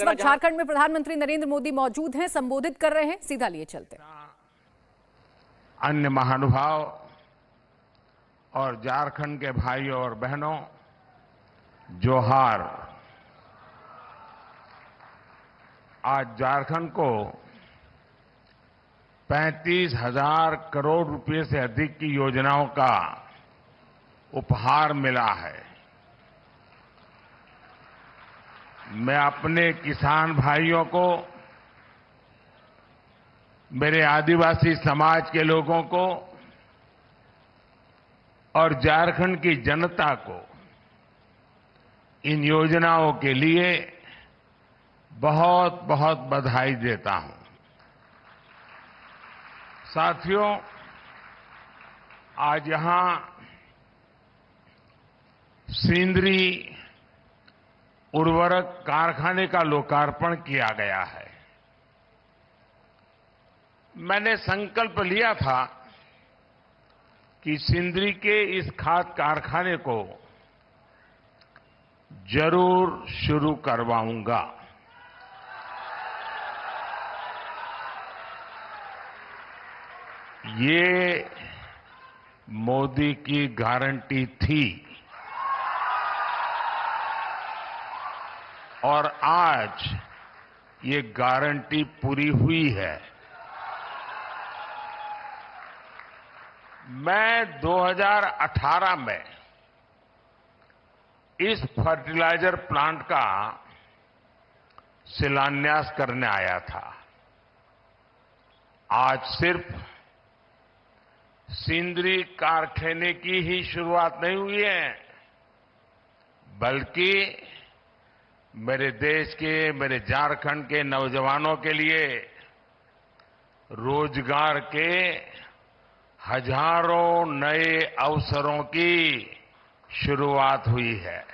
वक्त झारखंड में प्रधानमंत्री नरेंद्र मोदी मौजूद हैं, संबोधित कर रहे हैं, सीधा लिए चलते हैं। अन्य महानुभाव और झारखंड के भाइयों और बहनों, जोहार। आज झारखंड को 35,000 करोड़ रुपए से अधिक की योजनाओं का उपहार मिला है। मैं अपने किसान भाइयों को, मेरे आदिवासी समाज के लोगों को और झारखंड की जनता को इन योजनाओं के लिए बहुत बहुत बधाई देता हूं। साथियों, आज यहां सिंदरी उर्वरक कारखाने का लोकार्पण किया गया है। मैंने संकल्प लिया था कि सिंदरी के इस खाद कारखाने को जरूर शुरू करवाऊंगा। ये मोदी की गारंटी थी और आज ये गारंटी पूरी हुई है। मैं 2018 में इस फर्टिलाइजर प्लांट का शिलान्यास करने आया था। आज सिर्फ सिंदरी कारखाने की ही शुरुआत नहीं हुई है, बल्कि मेरे देश के, मेरे झारखंड के नौजवानों के लिए रोजगार के हजारों नए अवसरों की शुरुआत हुई है।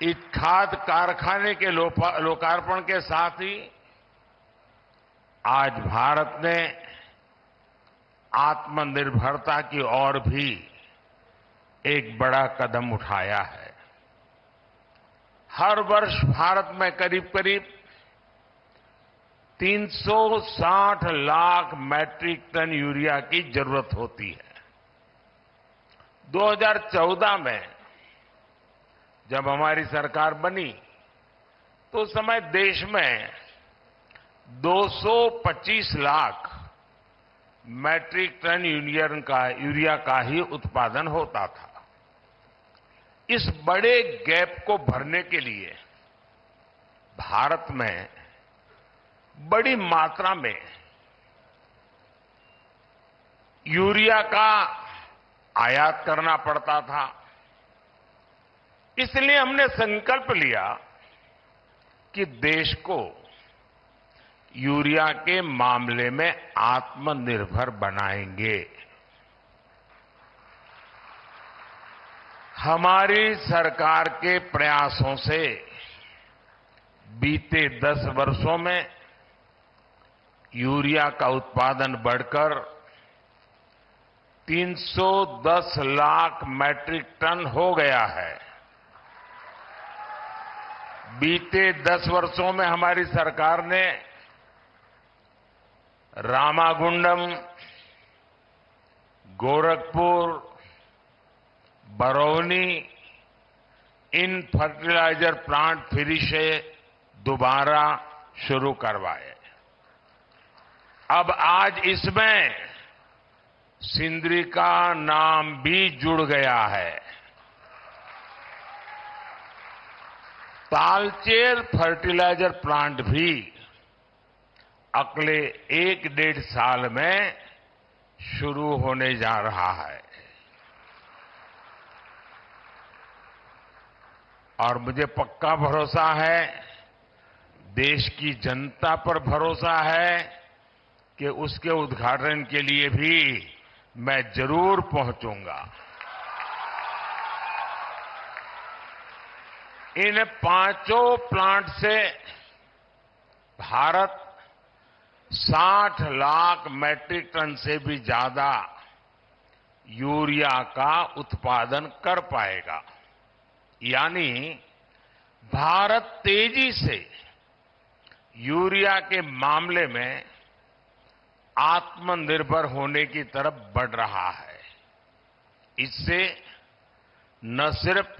इस खाद कारखाने के लोकार्पण के साथ ही आज भारत ने आत्मनिर्भरता की ओर भी एक बड़ा कदम उठाया है। हर वर्ष भारत में करीब करीब 360 लाख मैट्रिक टन यूरिया की जरूरत होती है। 2014 में जब हमारी सरकार बनी तो उस समय देश में 225 लाख मैट्रिक टन यूरिया का ही उत्पादन होता था। इस बड़े गैप को भरने के लिए भारत में बड़ी मात्रा में यूरिया का आयात करना पड़ता था। इसलिए हमने संकल्प लिया कि देश को यूरिया के मामले में आत्मनिर्भर बनाएंगे। हमारी सरकार के प्रयासों से बीते 10 वर्षों में यूरिया का उत्पादन बढ़कर 310 लाख मैट्रिक टन हो गया है। बीते 10 वर्षों में हमारी सरकार ने रामागुंडम, गोरखपुर, बरौनी इन फर्टिलाइजर प्लांट फिर से दोबारा शुरू करवाए। अब आज इसमें सिंदरी का नाम भी जुड़ गया है। तालचेर फर्टिलाइजर प्लांट भी अगले 1-1.5 साल में शुरू होने जा रहा है। और मुझे पक्का भरोसा है, देश की जनता पर भरोसा है कि उसके उद्घाटन के लिए भी मैं जरूर पहुंचूंगा। इन 5 प्लांट से भारत 60 लाख मैट्रिक टन से भी ज्यादा यूरिया का उत्पादन कर पाएगा। यानी भारत तेजी से यूरिया के मामले में आत्मनिर्भर होने की तरफ बढ़ रहा है। इससे न सिर्फ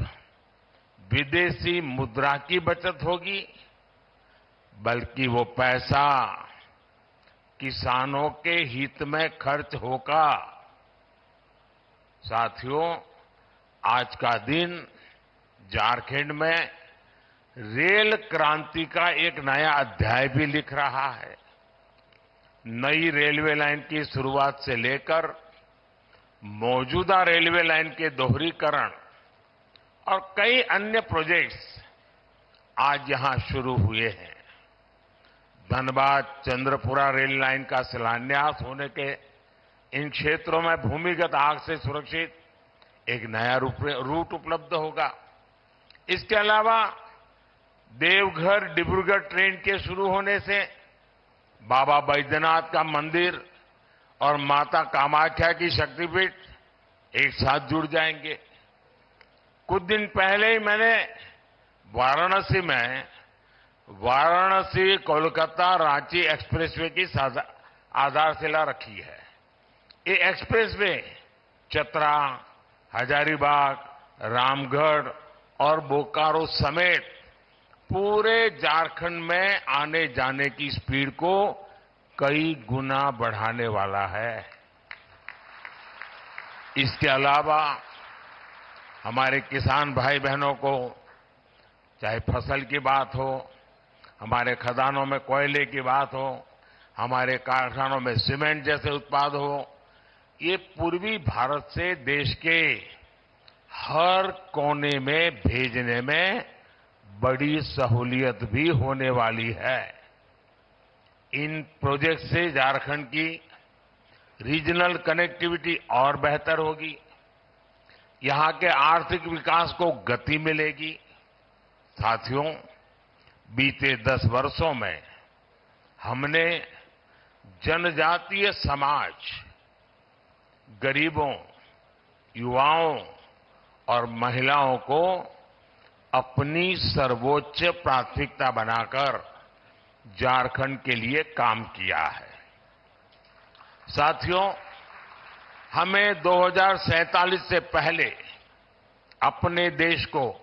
विदेशी मुद्रा की बचत होगी, बल्कि वो पैसा किसानों के हित में खर्च होगा। साथियों, आज का दिन झारखंड में रेल क्रांति का एक नया अध्याय भी लिख रहा है। नई रेलवे लाइन की शुरुआत से लेकर मौजूदा रेलवे लाइन के दोहरीकरण और कई अन्य प्रोजेक्ट्स आज यहां शुरू हुए हैं। धनबाद चंद्रपुरा रेल लाइन का शिलान्यास होने के इन क्षेत्रों में भूमिगत आग से सुरक्षित एक नया रूट उपलब्ध होगा। इसके अलावा देवघर डिब्रूगढ़ ट्रेन के शुरू होने से बाबा बैद्यनाथ का मंदिर और माता कामाख्या की शक्तिपीठ एक साथ जुड़ जाएंगे। कुछ दिन पहले ही मैंने वाराणसी में वाराणसी कोलकाता रांची एक्सप्रेसवे की आधारशिला रखी है। ये एक्सप्रेसवे चतरा, हजारीबाग, रामगढ़ और बोकारो समेत पूरे झारखंड में आने जाने की स्पीड को कई गुना बढ़ाने वाला है। इसके अलावा हमारे किसान भाई बहनों को चाहे फसल की बात हो, हमारे खदानों में कोयले की बात हो, हमारे कारखानों में सीमेंट जैसे उत्पाद हो, ये पूर्वी भारत से देश के हर कोने में भेजने में बड़ी सहूलियत भी होने वाली है। इन प्रोजेक्ट से झारखंड की रीजनल कनेक्टिविटी और बेहतर होगी, यहां के आर्थिक विकास को गति मिलेगी। साथियों, बीते 10 वर्षों में हमने जनजातीय समाज, गरीबों, युवाओं और महिलाओं को अपनी सर्वोच्च प्राथमिकता बनाकर झारखंड के लिए काम किया है। साथियों, हमें 2047 से पहले अपने देश को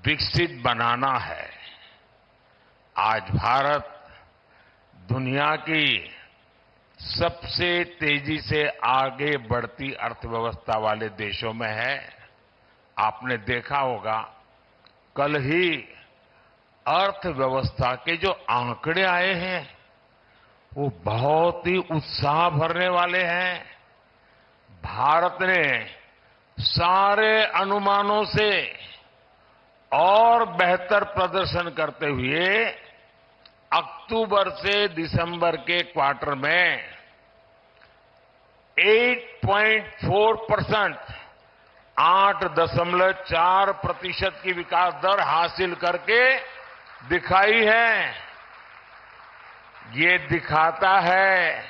विकसित बनाना है। आज भारत दुनिया की सबसे तेजी से आगे बढ़ती अर्थव्यवस्था वाले देशों में है। आपने देखा होगा, कल ही अर्थव्यवस्था के जो आंकड़े आए हैं वो बहुत ही उत्साह भरने वाले हैं। भारत ने सारे अनुमानों से और बेहतर प्रदर्शन करते हुए अक्टूबर से दिसंबर के क्वार्टर में 8.4%, 8.4% की विकास दर हासिल करके दिखाई है। ये दिखाता है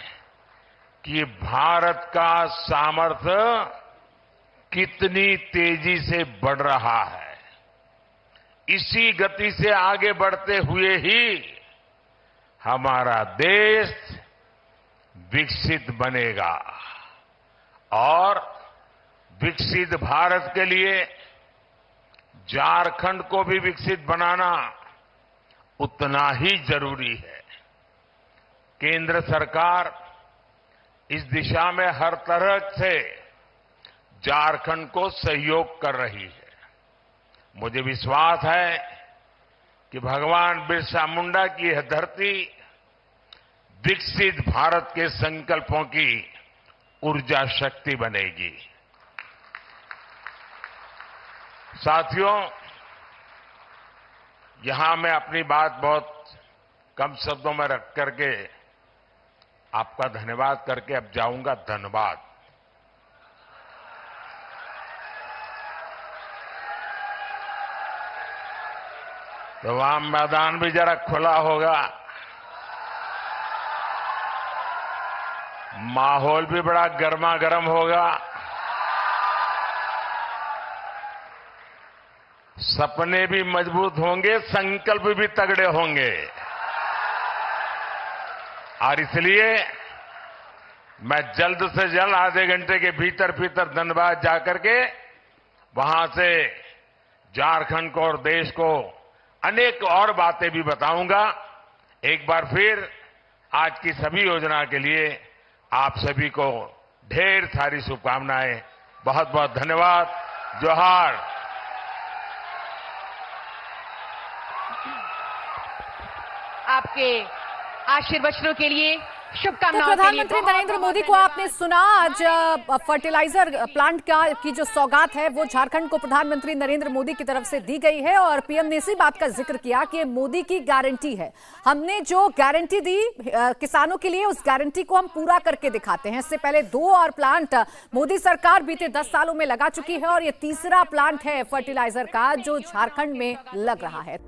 कि भारत का सामर्थ्य कितनी तेजी से बढ़ रहा है। इसी गति से आगे बढ़ते हुए ही हमारा देश विकसित बनेगा और विकसित भारत के लिए झारखंड को भी विकसित बनाना उतना ही जरूरी है। केंद्र सरकार इस दिशा में हर तरह से झारखंड को सहयोग कर रही है। मुझे विश्वास है कि भगवान बिरसा मुंडा की यह धरती विकसित भारत के संकल्पों की ऊर्जा शक्ति बनेगी। साथियों, यहां मैं अपनी बात बहुत कम शब्दों में रख करके आपका धन्यवाद करके अब जाऊंगा धनबाद। तो वहां मैदान भी जरा खुला होगा, माहौल भी बड़ा गर्मा गर्म होगा। सपने भी मजबूत होंगे, संकल्प भी तगड़े होंगे। और इसलिए मैं जल्द से जल्द आधे घंटे के भीतर धनबाद जाकर के वहां से झारखंड को और देश को अनेक और बातें भी बताऊंगा। एक बार फिर आज की सभी योजना के लिए आप सभी को ढेर सारी शुभकामनाएं। बहुत बहुत धन्यवाद। जोहार। आपके आशीर्वचनों के लिए, तो शुभकामनाओं के लिए प्रधानमंत्री नरेंद्र मोदी को आपने सुना। आज फर्टिलाइजर प्लांट की जो सौगात है वो झारखंड को प्रधानमंत्री नरेंद्र मोदी की तरफ से दी गई है और पीएम ने इसी बात का जिक्र किया कि ये मोदी की गारंटी है। हमने जो गारंटी दी किसानों के लिए, उस गारंटी को हम पूरा करके दिखाते हैं। इससे पहले 2 और प्लांट मोदी सरकार बीते 10 सालों में लगा चुकी है और ये तीसरा प्लांट है फर्टिलाइजर का जो झारखंड में लग रहा है।